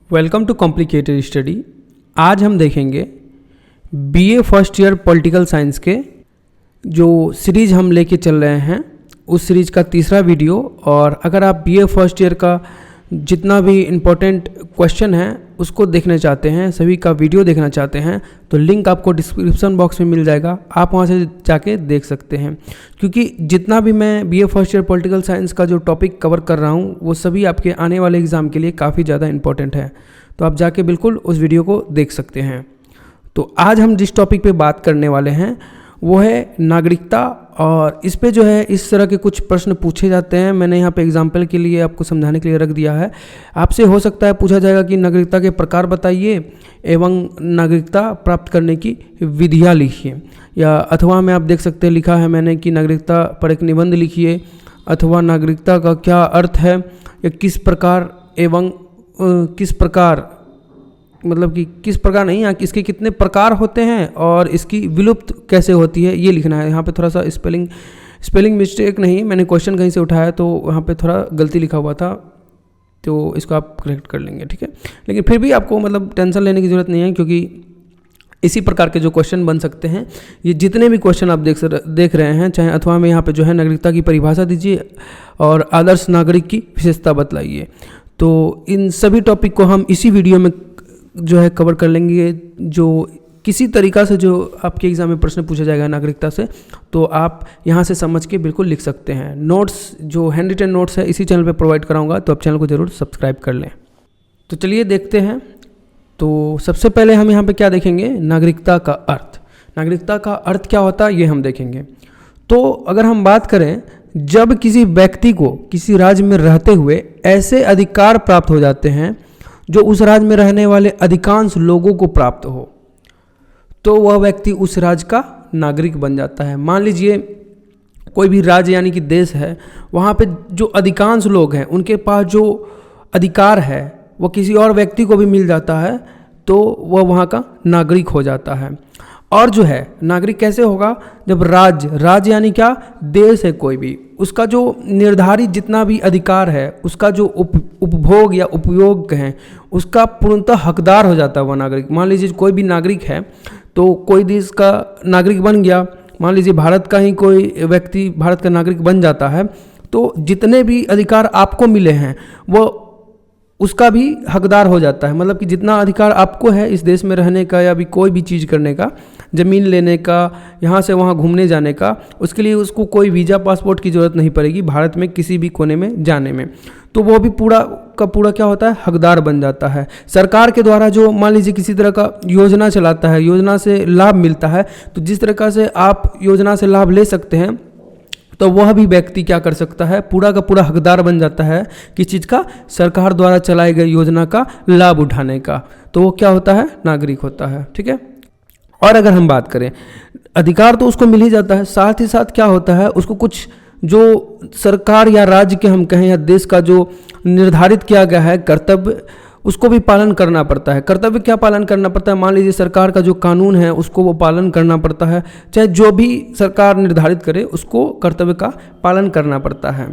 Welcome too complicated study. आज हम देखेंगे BA first year political science के जो सीरीज हम लेके चल रहे हैं उस सीरीज का तीसरा वीडियो। और अगर आप बीए फर्स्ट ईयर का जितना भी इम्पोर्टेंट क्वेश्चन है उसको देखना चाहते हैं, सभी का वीडियो देखना चाहते हैं, तो लिंक आपको डिस्क्रिप्शन बॉक्स में मिल जाएगा, आप वहां से जाके देख सकते हैं। क्योंकि जितना भी मैं BA first year political science का जो टॉपिक कवर कर रहा हूं वो सभी आपके आने वाले एग्ज़ाम के लिए काफ़ी ज़्यादा इंपॉर्टेंट है, तो आप जाके बिल्कुल उस वीडियो को देख सकते हैं। तो आज हम जिस टॉपिक पे बात करने वाले हैं वो है नागरिकता, और इस पे जो है इस तरह के कुछ प्रश्न पूछे जाते हैं। मैंने यहाँ पे एग्जाम्पल के लिए आपको समझाने के लिए रख दिया है। आपसे हो सकता है पूछा जाएगा कि नागरिकता के प्रकार बताइए एवं नागरिकता प्राप्त करने की विधियाँ लिखिए, या अथवा में आप देख सकते हैं लिखा है मैंने कि नागरिकता पर एक निबंध लिखिए, अथवा नागरिकता का क्या अर्थ है, या किस प्रकार एवं किस प्रकार, मतलब कि किस प्रकार नहीं, यहाँ इसके कितने प्रकार होते हैं और इसकी विलुप्त कैसे होती है, ये लिखना है। यहाँ पे थोड़ा सा स्पेलिंग मिस्टेक नहीं, मैंने क्वेश्चन कहीं से उठाया तो वहाँ पे थोड़ा गलती लिखा हुआ था, तो इसको आप करेक्ट कर लेंगे, ठीक है। लेकिन फिर भी आपको मतलब टेंशन लेने की ज़रूरत नहीं है, क्योंकि इसी प्रकार के जो क्वेश्चन बन सकते हैं, ये जितने भी क्वेश्चन आप देख रहे हैं, चाहे अथवा में यहाँ पे जो है नागरिकता की परिभाषा दीजिए और आदर्श नागरिक की विशेषता बतलाइए। तो इन सभी टॉपिक को हम इसी वीडियो में जो है कवर कर लेंगे। जो किसी तरीक़ा से जो आपके एग्ज़ाम में प्रश्न पूछा जाएगा नागरिकता से, तो आप यहाँ से समझ के बिल्कुल लिख सकते हैं। नोट्स जो हैंड रिटन नोट्स है इसी चैनल पे प्रोवाइड कराऊंगा, तो आप चैनल को ज़रूर सब्सक्राइब कर लें। तो चलिए देखते हैं। तो सबसे पहले हम यहाँ पे क्या देखेंगे, नागरिकता का अर्थ। नागरिकता का अर्थ क्या होता है ये हम देखेंगे। तो अगर हम बात करें, जब किसी व्यक्ति को किसी राज्य में रहते हुए ऐसे अधिकार प्राप्त हो जाते हैं जो उस राज्य में रहने वाले अधिकांश लोगों को प्राप्त हो, तो वह व्यक्ति उस राज्य का नागरिक बन जाता है। मान लीजिए कोई भी राज्य यानी कि देश है, वहाँ पे जो अधिकांश लोग हैं उनके पास जो अधिकार है वो किसी और व्यक्ति को भी मिल जाता है, तो वह वहाँ का नागरिक हो जाता है। और जो है नागरिक कैसे होगा, जब राज्य यानी क्या, देश है कोई भी, उसका जो निर्धारित जितना भी अधिकार है, उसका जो उपभोग या उपयोग है, उसका पूर्णतः हकदार हो जाता है वह नागरिक। मान लीजिए कोई भी नागरिक है, तो कोई देश का नागरिक बन गया, मान लीजिए भारत का ही कोई व्यक्ति भारत का नागरिक बन जाता है, तो जितने भी अधिकार आपको मिले हैं वो उसका भी हकदार हो जाता है। मतलब कि जितना अधिकार आपको है इस देश में रहने का, या भी कोई भी चीज़ करने का, ज़मीन लेने का, यहाँ से वहाँ घूमने जाने का, उसके लिए उसको कोई वीज़ा पासपोर्ट की ज़रूरत नहीं पड़ेगी भारत में किसी भी कोने में जाने में, तो वो भी पूरा का पूरा क्या होता है, हकदार बन जाता है। सरकार के द्वारा जो मान लीजिए किसी तरह का योजना चलाता है, योजना से लाभ मिलता है, तो जिस तरह से आप योजना से लाभ ले सकते हैं, तो वह भी व्यक्ति क्या कर सकता है, पूरा का पूरा हकदार बन जाता है किस चीज़ का, सरकार द्वारा चलाई गई योजना का लाभ उठाने का, तो वो क्या होता है, नागरिक होता है, ठीक है। और अगर हम बात करें, अधिकार तो उसको मिल ही जाता है, साथ ही साथ क्या होता है, उसको कुछ जो सरकार या राज्य के हम कहें या देश का जो निर्धारित किया गया है कर्तव्य, उसको भी पालन करना पड़ता है। कर्तव्य क्या पालन करना पड़ता है, मान लीजिए सरकार का जो कानून है उसको वो पालन करना पड़ता है, चाहे जो भी सरकार निर्धारित करे उसको कर्तव्य का पालन करना पड़ता है।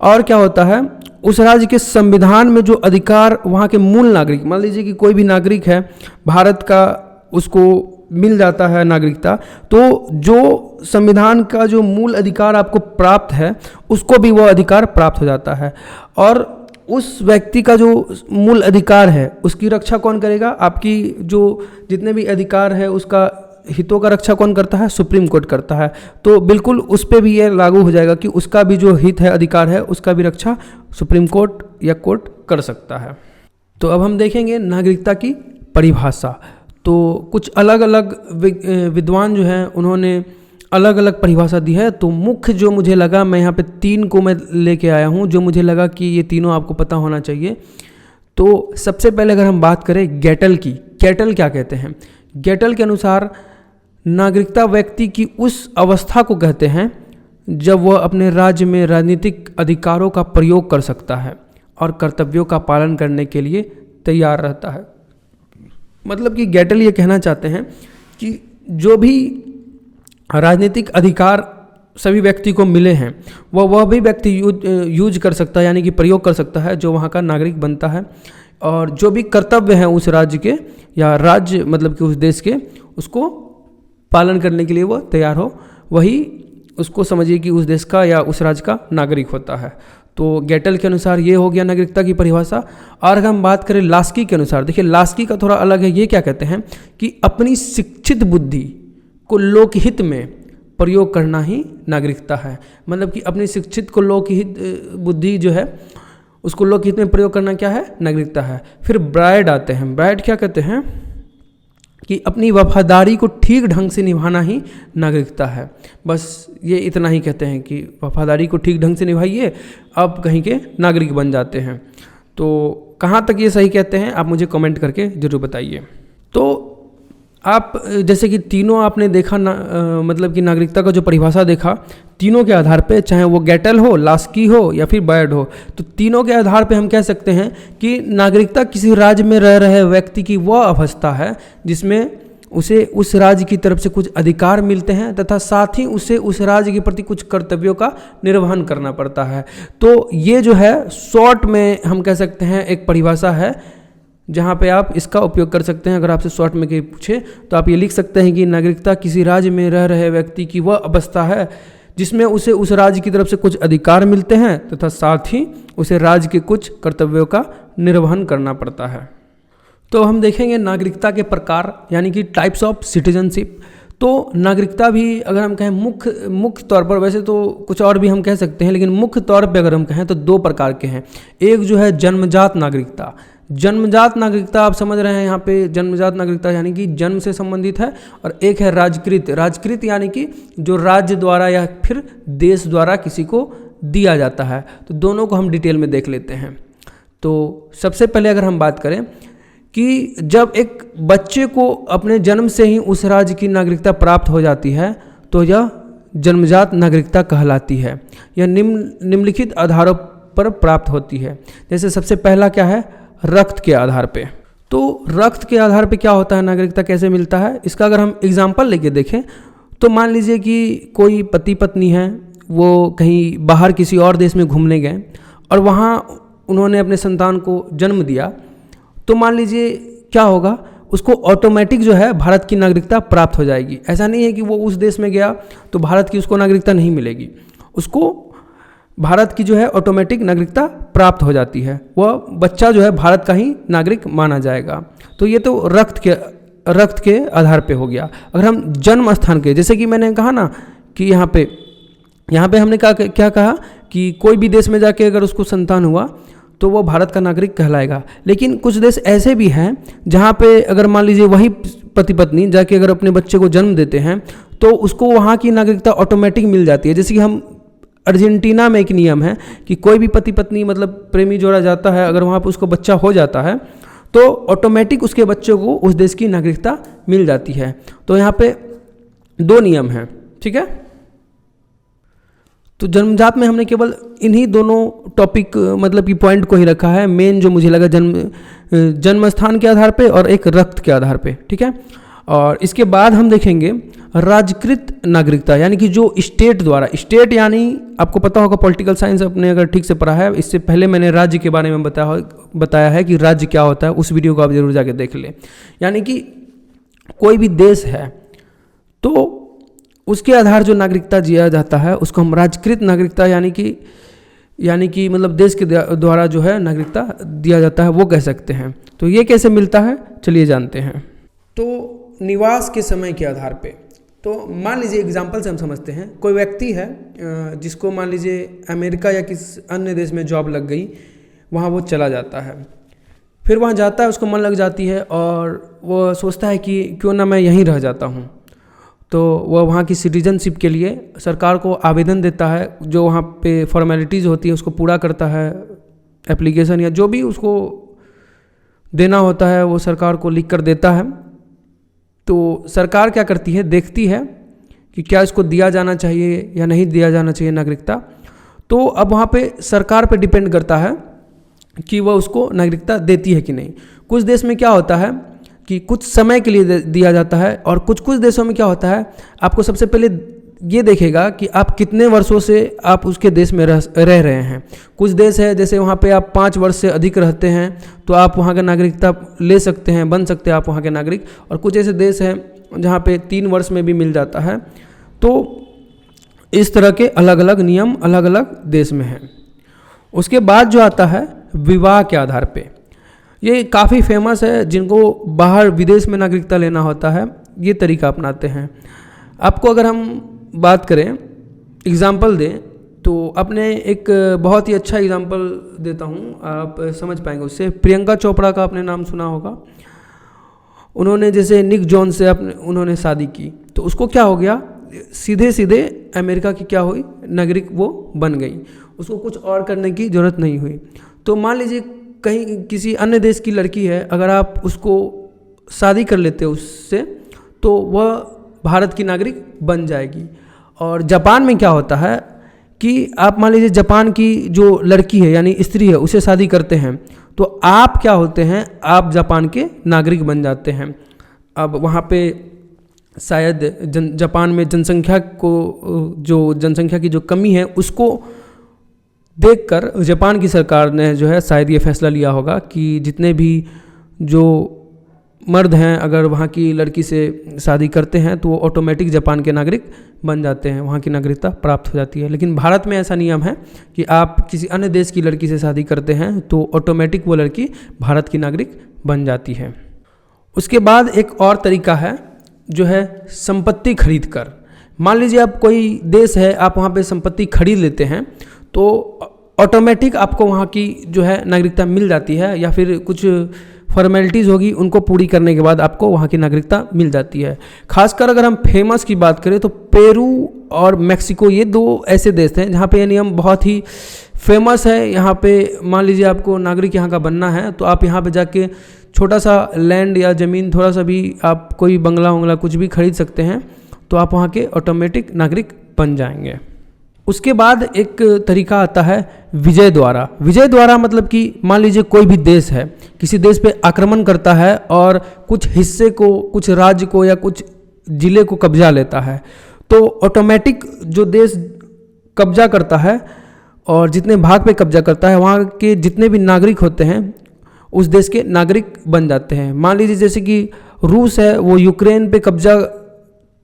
और क्या होता है, उस राज्य के संविधान में जो अधिकार वहाँ के मूल नागरिक, मान लीजिए कि कोई भी नागरिक है भारत का, उसको मिल जाता है नागरिकता, तो जो संविधान का जो मूल अधिकार आपको प्राप्त है उसको भी वो अधिकार प्राप्त हो जाता है। और उस व्यक्ति का जो मूल अधिकार है उसकी रक्षा कौन करेगा, आपकी जो जितने भी अधिकार है उसका हितों का रक्षा कौन करता है, सुप्रीम कोर्ट करता है। तो बिल्कुल उस पर भी ये लागू हो जाएगा कि उसका भी जो हित है, अधिकार है, उसका भी रक्षा सुप्रीम कोर्ट या कोर्ट कर सकता है। तो अब हम देखेंगे नागरिकता की परिभाषा। तो कुछ अलग अलग विद्वान जो हैं उन्होंने अलग अलग परिभाषा दी है, तो मुख्य जो मुझे लगा, मैं यहाँ पे 3 को मैं लेके आया हूँ जो मुझे लगा कि ये तीनों आपको पता होना चाहिए। तो सबसे पहले अगर हम बात करें गेटल की, गेटल क्या कहते हैं, गेटल के अनुसार नागरिकता व्यक्ति की उस अवस्था को कहते हैं जब वह अपने राज्य में राजनीतिक अधिकारों का प्रयोग कर सकता है और कर्तव्यों का पालन करने के लिए तैयार रहता है। मतलब कि गेटल ये कहना चाहते हैं कि जो भी राजनीतिक अधिकार सभी व्यक्ति को मिले हैं वह भी व्यक्ति यूज कर सकता है, यानी कि प्रयोग कर सकता है जो वहाँ का नागरिक बनता है, और जो भी कर्तव्य हैं उस राज्य के या राज्य मतलब कि उस देश के, उसको पालन करने के लिए वो तैयार हो, वही उसको समझिए कि उस देश का या उस राज्य का नागरिक होता है। तो गेटल के अनुसार ये हो गया नागरिकता की परिभाषा। और अगर हम बात करें लास्की के अनुसार, देखिए लास्की का थोड़ा अलग है। ये क्या कहते हैं कि अपनी शिक्षित बुद्धि को लोकहित में प्रयोग करना ही नागरिकता है। मतलब कि अपनी शिक्षित को लोकहित बुद्धि जो है उसको लोकहित में प्रयोग करना क्या है, नागरिकता है। फिर ब्रायड आते हैं। ब्रायड क्या कहते हैं कि अपनी वफादारी को ठीक ढंग से निभाना ही नागरिकता है। बस ये इतना ही कहते हैं कि वफादारी को ठीक ढंग से निभाइए, आप कहीं के नागरिक बन जाते हैं। तो कहाँ तक ये सही कहते हैं आप मुझे कमेंट करके ज़रूर बताइए। तो आप जैसे कि तीनों आपने देखा मतलब कि नागरिकता का जो परिभाषा देखा, तीनों के आधार पे, चाहे वो गेटल हो, लास्की हो या फिर ब्रायड हो, तो तीनों के आधार पे हम कह सकते हैं कि नागरिकता किसी राज्य में रह रहे व्यक्ति की वह अवस्था है जिसमें उसे उस राज्य की तरफ से कुछ अधिकार मिलते हैं तथा साथ ही उसे उस राज्य के प्रति कुछ कर्तव्यों का निर्वहन करना पड़ता है। तो ये जो है शॉर्ट में हम कह सकते हैं एक परिभाषा है जहाँ पे आप इसका उपयोग कर सकते हैं। अगर आपसे शॉर्ट में कहीं पूछे तो आप ये लिख सकते हैं कि नागरिकता किसी राज्य में रह रहे व्यक्ति की वह अवस्था है जिसमें उसे उस राज्य की तरफ से कुछ अधिकार मिलते हैं तथा साथ ही उसे राज्य के कुछ कर्तव्यों का निर्वहन करना पड़ता है। तो हम देखेंगे नागरिकता के प्रकार यानी कि टाइप्स ऑफ सिटीजनशिप। तो नागरिकता भी अगर हम कहें मुख्य तौर पर, वैसे तो कुछ और भी हम कह सकते हैं, लेकिन मुख्य तौर पे अगर हम कहें तो दो प्रकार के हैं। एक जो है जन्मजात नागरिकता। जन्मजात नागरिकता आप समझ रहे हैं यहाँ पे, जन्मजात नागरिकता यानी कि जन्म से संबंधित है। और एक है राजकृत। राजकृत यानी कि जो राज्य द्वारा या फिर देश द्वारा किसी को दिया जाता है। तो दोनों को हम डिटेल में देख लेते हैं। तो सबसे पहले अगर हम बात करें कि जब एक बच्चे को अपने जन्म से ही उस राज्य की नागरिकता प्राप्त हो जाती है तो यह जन्मजात नागरिकता कहलाती है। यह निम्नलिखित आधारों पर प्राप्त होती है। जैसे सबसे पहला क्या है, रक्त के आधार पे। तो रक्त के आधार पे क्या होता है, नागरिकता कैसे मिलता है, इसका अगर हम एग्जाम्पल लेके देखें तो मान लीजिए कि कोई पति पत्नी है, वो कहीं बाहर किसी और देश में घूमने गए और वहाँ उन्होंने अपने संतान को जन्म दिया। तो मान लीजिए क्या होगा, उसको ऑटोमेटिक जो है भारत की नागरिकता प्राप्त हो जाएगी। ऐसा नहीं है कि वो उस देश में गया तो भारत की उसको नागरिकता नहीं मिलेगी, उसको भारत की जो है ऑटोमेटिक नागरिकता प्राप्त हो जाती है। वह बच्चा जो है भारत का ही नागरिक माना जाएगा। तो ये तो रक्त के आधार पे हो गया। अगर हम जन्म स्थान के, जैसे कि मैंने कहा ना कि यहाँ पे हमने क्या कहा कि कोई भी देश में जाके अगर उसको संतान हुआ तो वो भारत का नागरिक कहलाएगा। लेकिन कुछ देश ऐसे भी हैं जहाँ पे अगर मान लीजिए वही पति पत्नी जाके अगर अपने बच्चे को जन्म देते हैं तो उसको वहाँ की नागरिकता ऑटोमेटिक मिल जाती है। जैसे कि हम अर्जेंटीना में एक नियम है कि कोई भी पति पत्नी मतलब प्रेमी जोड़ा जाता है, अगर वहाँ पर उसको बच्चा हो जाता है तो ऑटोमेटिक उसके बच्चे को उस देश की नागरिकता मिल जाती है। तो यहाँ पे दो नियम हैं, ठीक है। तो जन्मजात में हमने केवल इन्हीं दोनों टॉपिक मतलब कि पॉइंट को ही रखा है। मेन जो मुझे लगा जन्म स्थान के आधार पे और एक रक्त के आधार पे, ठीक है। और इसके बाद हम देखेंगे राजकृत नागरिकता, यानी कि जो स्टेट द्वारा, स्टेट यानी आपको पता होगा पॉलिटिकल साइंस अपने अगर ठीक से पढ़ा है, इससे पहले मैंने राज्य के बारे में बताया है कि राज्य क्या होता है, उस वीडियो को आप जरूर जाके देख लें। यानी कि कोई भी देश है तो उसके आधार जो नागरिकता दिया जाता है उसको हम राजकृत नागरिकता यानी कि मतलब देश के द्वारा जो है नागरिकता दिया जाता है वो कह सकते हैं। तो ये कैसे मिलता है चलिए जानते हैं। तो निवास के समय के आधार पे, तो मान लीजिए एग्जाम्पल से हम समझते हैं, कोई व्यक्ति है जिसको मान लीजिए अमेरिका या किसी अन्य देश में जॉब लग गई, वहाँ वो चला जाता है, फिर वहाँ जाता है, उसको मन लग जाती है और वो सोचता है कि क्यों ना मैं यहीं रह जाता हूँ। तो वह वहाँ की सिटीजनशिप के लिए सरकार को आवेदन देता है, जो वहाँ पे फॉर्मेलिटीज़ होती है उसको पूरा करता है, एप्लीकेशन या जो भी उसको देना होता है वो सरकार को लिख कर देता है। तो सरकार क्या करती है, देखती है कि क्या इसको दिया जाना चाहिए या नहीं दिया जाना चाहिए नागरिकता। तो अब वहाँ पे सरकार पे डिपेंड करता है कि वह उसको नागरिकता देती है कि नहीं। कुछ देश में क्या होता है कि कुछ समय के लिए दिया जाता है और कुछ देशों में क्या होता है, आपको सबसे पहले ये देखेगा कि आप कितने वर्षों से आप उसके देश में रह रहे हैं। कुछ देश है जैसे वहाँ पे आप 5 वर्ष से अधिक रहते हैं तो आप वहाँ का नागरिकता ले सकते हैं, बन सकते हैं आप वहाँ के नागरिक। और कुछ ऐसे देश हैं जहाँ पे 3 वर्ष में भी मिल जाता है। तो इस तरह के अलग अलग नियम अलग अलग देश में हैं। उसके बाद जो आता है विवाह के आधार पे, ये काफ़ी फेमस है। जिनको बाहर विदेश में नागरिकता लेना होता है ये तरीका अपनाते हैं। आपको अगर हम बात करें, एग्ज़ाम्पल दें, तो अपने एक बहुत ही अच्छा एग्ज़ाम्पल देता हूँ, आप समझ पाएंगे उससे। प्रियंका चोपड़ा का आपने नाम सुना होगा। उन्होंने जैसे निक जॉन से उन्होंने शादी की तो उसको क्या हो गया, सीधे सीधे अमेरिका की क्या हुई, नागरिक वो बन गई। उसको कुछ और करने की ज़रूरत नहीं हुई। तो मान लीजिए कहीं किसी अन्य देश की लड़की है, अगर आप उसको शादी कर लेते हो उससे तो वह भारत की नागरिक बन जाएगी। और जापान में क्या होता है कि आप मान लीजिए जापान की जो लड़की है यानी स्त्री है उसे शादी करते हैं तो आप क्या होते हैं, आप जापान के नागरिक बन जाते हैं। अब वहाँ पे शायद जापान में जनसंख्या की जो कमी है उसको देखकर जापान की सरकार ने जो है शायद ये फैसला लिया होगा कि जितने भी जो मर्द हैं अगर वहाँ की लड़की से शादी करते हैं तो वो ऑटोमेटिक जापान के नागरिक बन जाते हैं, वहाँ की नागरिकता प्राप्त हो जाती है। लेकिन भारत में ऐसा नियम है कि आप किसी अन्य देश की लड़की से शादी करते हैं तो ऑटोमेटिक वो लड़की भारत की नागरिक बन जाती है। उसके बाद एक और तरीका है जो है संपत्ति खरीद कर। मान लीजिए आप कोई देश है, आप वहाँ पे संपत्ति खरीद लेते हैं तो ऑटोमेटिक आपको वहाँ की जो है नागरिकता मिल जाती है, या फिर कुछ फॉर्मेलिटीज़ होगी उनको पूरी करने के बाद आपको वहाँ की नागरिकता मिल जाती है। खासकर अगर हम फेमस की बात करें तो पेरू और मेक्सिको, ये 2 ऐसे देश हैं जहाँ पे ये नियम बहुत ही फेमस है। यहाँ पे मान लीजिए आपको नागरिक यहाँ का बनना है तो आप यहाँ पे जाके छोटा सा लैंड या ज़मीन, थोड़ा सा भी आप कोई बंगला वंगला कुछ भी खरीद सकते हैं तो आप वहाँ के ऑटोमेटिक नागरिक बन जाएंगे। उसके बाद एक तरीका आता है विजय द्वारा। विजय द्वारा मतलब कि मान लीजिए कोई भी देश है, किसी देश पे आक्रमण करता है और कुछ हिस्से को, कुछ राज्य को या कुछ ज़िले को कब्जा लेता है तो ऑटोमेटिक जो देश कब्जा करता है और जितने भाग पे कब्जा करता है वहाँ के जितने भी नागरिक होते हैं उस देश के नागरिक बन जाते हैं। मान लीजिए जैसे कि रूस है, वो यूक्रेन पे कब्जा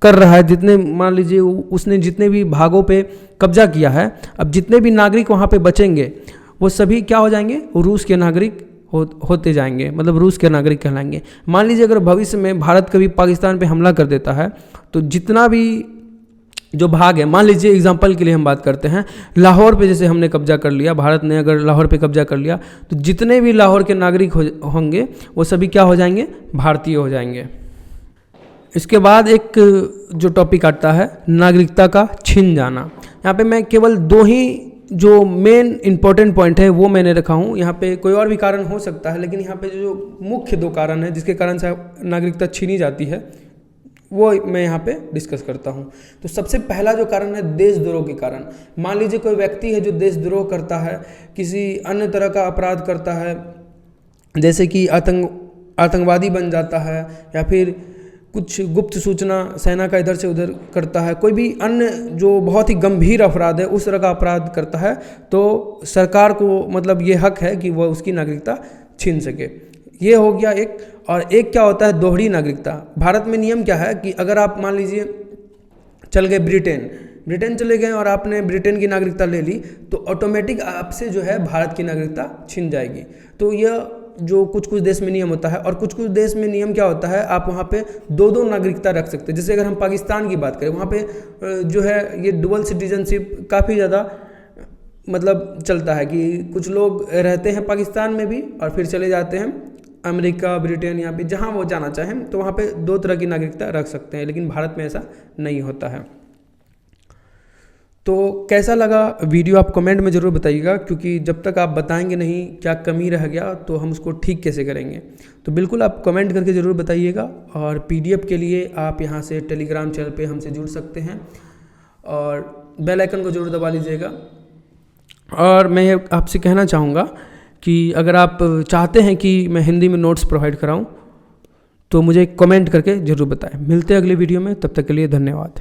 कर रहा है, जितने मान लीजिए उसने जितने भी भागों पे कब्जा किया है, अब जितने भी नागरिक वहाँ पे बचेंगे वो सभी क्या हो जाएंगे, रूस के नागरिक होते जाएंगे, मतलब रूस के नागरिक कहलाएंगे। मान लीजिए अगर भविष्य में भारत कभी पाकिस्तान पे हमला कर देता है तो जितना भी जो भाग है, मान लीजिए एग्जांपल के लिए हम बात करते हैं लाहौर पे जैसे हमने कब्जा कर लिया, भारत ने अगर लाहौर पे कब्जा कर लिया तो जितने भी लाहौर के नागरिक होंगे वो सभी क्या हो जाएंगे, भारतीय हो जाएंगे। इसके बाद एक जो टॉपिक आता है नागरिकता का छिन जाना। यहाँ पे मैं केवल 2 ही जो मेन इंपॉर्टेंट पॉइंट है वो मैंने रखा हूँ। यहाँ पे कोई और भी कारण हो सकता है, लेकिन यहाँ पे जो मुख्य 2 कारण है जिसके कारण से नागरिकता छीनी जाती है वो मैं यहाँ पे डिस्कस करता हूँ। तो सबसे पहला जो कारण है देशद्रोह के कारण। मान लीजिए कोई व्यक्ति है जो देशद्रोह करता है, किसी अन्य तरह का अपराध करता है, जैसे कि आतंकवादी बन जाता है या फिर कुछ गुप्त सूचना सेना का इधर से उधर करता है, कोई भी अन्य जो बहुत ही गंभीर अपराध है उस तरह का अपराध करता है तो सरकार को मतलब ये हक है कि वह उसकी नागरिकता छीन सके। ये हो गया एक। और एक क्या होता है दोहरी नागरिकता। भारत में नियम क्या है कि अगर आप मान लीजिए चल गए ब्रिटेन चले गए और आपने ब्रिटेन की नागरिकता ले ली तो ऑटोमेटिक आपसे जो है भारत की नागरिकता छिन जाएगी। तो यह जो कुछ देश में नियम होता है। और कुछ देश में नियम क्या होता है, आप वहाँ पे 2 नागरिकता रख सकते हैं। जैसे अगर हम पाकिस्तान की बात करें, वहाँ पे जो है ये डुअल सिटीजनशिप काफ़ी ज़्यादा मतलब चलता है कि कुछ लोग रहते हैं पाकिस्तान में भी और फिर चले जाते हैं अमेरिका, ब्रिटेन या फिर जहाँ वो जाना चाहें, तो वहाँ पे 2 तरह की नागरिकता रख सकते हैं। लेकिन भारत में ऐसा नहीं होता है। तो कैसा लगा वीडियो आप कमेंट में ज़रूर बताइएगा, क्योंकि जब तक आप बताएंगे नहीं क्या कमी रह गया तो हम उसको ठीक कैसे करेंगे। तो बिल्कुल आप कमेंट करके ज़रूर बताइएगा। और PDF के लिए आप यहाँ से टेलीग्राम चैनल पे हमसे जुड़ सकते हैं और बेल आइकन को ज़रूर दबा लीजिएगा। और मैं आपसे कहना चाहूँगा कि अगर आप चाहते हैं कि मैं हिंदी में नोट्स प्रोवाइड कराऊँ तो मुझे कमेंट करके ज़रूर बताएं। मिलते हैं अगले वीडियो में, तब तक के लिए धन्यवाद।